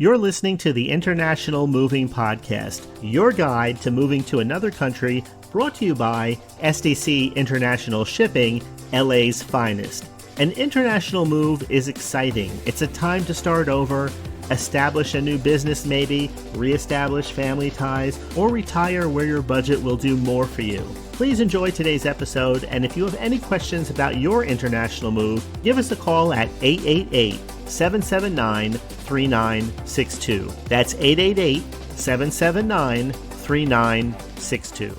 You're listening to the International Moving Podcast, your guide to moving to another country, brought to you by SDC International Shipping, LA's finest. An international move is exciting. It's a time to start over, establish a new business maybe, reestablish family ties, or retire where your budget will do more for you. Please enjoy today's episode, and if you have any questions about your international move, give us a call at 888-779-3962. That's 888-779-3962.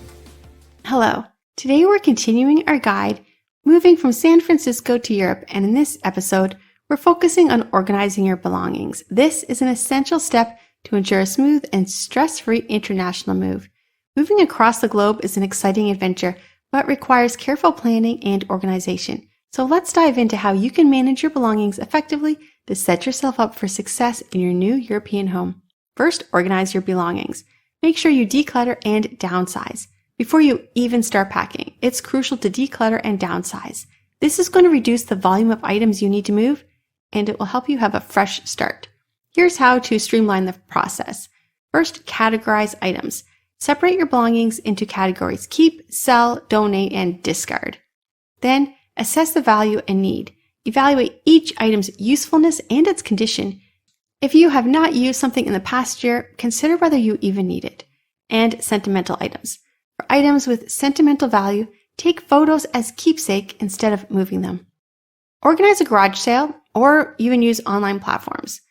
Hello. Today we're continuing our guide, moving from San Francisco to Europe, and in this episode, we're focusing on organizing your belongings. This is an essential step to ensure a smooth and stress-free international move. Moving across the globe is an exciting adventure, but requires careful planning and organization. So let's dive into how you can manage your belongings effectively to set yourself up for success in your new European home. First, organize your belongings. Make sure you declutter and downsize. Before you even start packing, it's crucial to declutter and downsize. This is going to reduce the volume of items you need to move, and it will help you have a fresh start. Here's how to streamline the process. First, categorize items. Separate your belongings into categories: keep, sell, donate, and discard. Then, assess the value and need. Evaluate each item's usefulness and its condition. If you have not used something in the past year, consider whether you even need it. And sentimental items. For items with sentimental value, take photos as keepsake instead of moving them. Organize a garage sale or even use online platforms.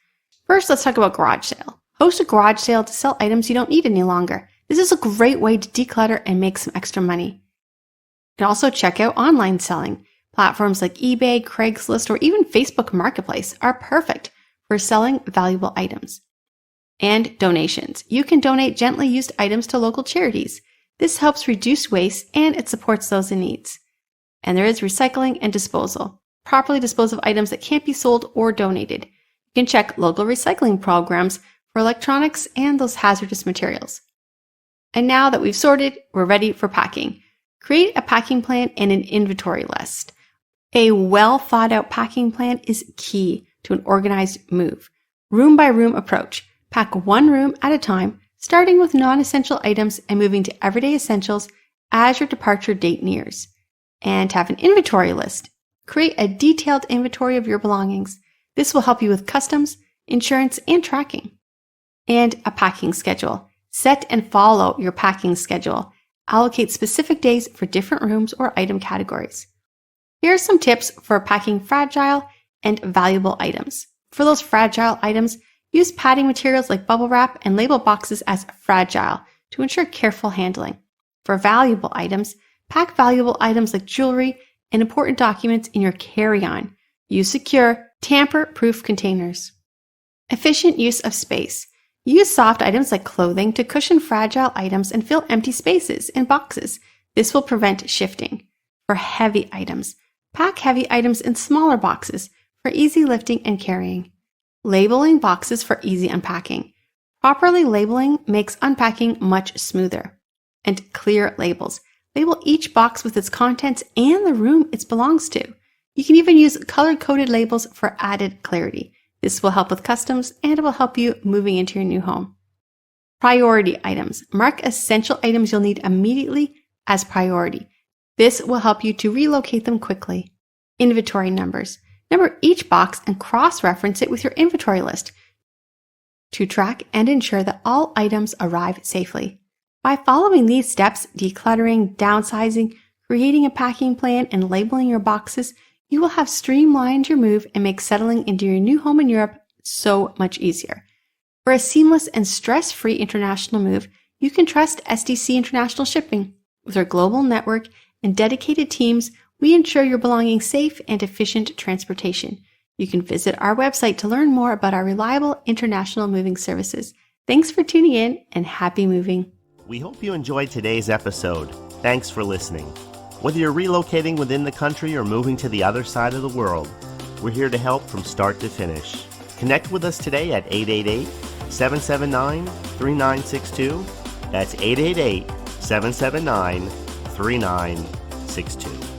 First, let's talk about garage sale. Host a garage sale to sell items you don't need any longer. This is a great way to declutter and make some extra money. You can also check out online selling. Platforms like eBay, Craigslist, or even Facebook Marketplace are perfect for selling valuable items. And donations. You can donate gently used items to local charities. This helps reduce waste and it supports those in need. And there is recycling and disposal. Properly dispose of items that can't be sold or donated. You can check local recycling programs for electronics and those hazardous materials. And now that we've sorted, we're ready for packing. Create a packing plan and an inventory list. A well thought out packing plan is key to an organized move. Room by room approach. Pack one room at a time, starting with non-essential items and moving to everyday essentials as your departure date nears. And have an inventory list. Create a detailed inventory of your belongings. This will help you with customs, insurance, and tracking. And a packing schedule. Set and follow your packing schedule. Allocate specific days for different rooms or item categories. Here are some tips for packing fragile and valuable items. For those fragile items, use padding materials like bubble wrap and label boxes as fragile to ensure careful handling. For valuable items, pack valuable items like jewelry and important documents in your carry-on. Use secure, tamper-proof containers. Efficient use of space. Use soft items like clothing to cushion fragile items and fill empty spaces in boxes. This will prevent shifting. For heavy items, pack heavy items in smaller boxes for easy lifting and carrying. Labeling boxes for easy unpacking. Properly labeling makes unpacking much smoother. And clear labels. Label each box with its contents and the room it belongs to. You can even use color-coded labels for added clarity. This will help with customs and it will help you moving into your new home. Priority items. Mark essential items you'll need immediately as priority. This will help you to relocate them quickly. Inventory numbers. Number each box and cross-reference it with your inventory list to track and ensure that all items arrive safely. By following these steps, decluttering, downsizing, creating a packing plan, and labeling your boxes, you will have streamlined your move and make settling into your new home in Europe so much easier. For a seamless and stress-free international move, you can trust SDC International Shipping. With our global network and dedicated teams, we ensure your belongings safe and efficient transportation. You can visit our website to learn more about our reliable international moving services. Thanks for tuning in and happy moving. We hope you enjoyed today's episode. Thanks for listening. Whether you're relocating within the country or moving to the other side of the world, we're here to help from start to finish. Connect with us today at 888-779-3962. That's 888-779-3962.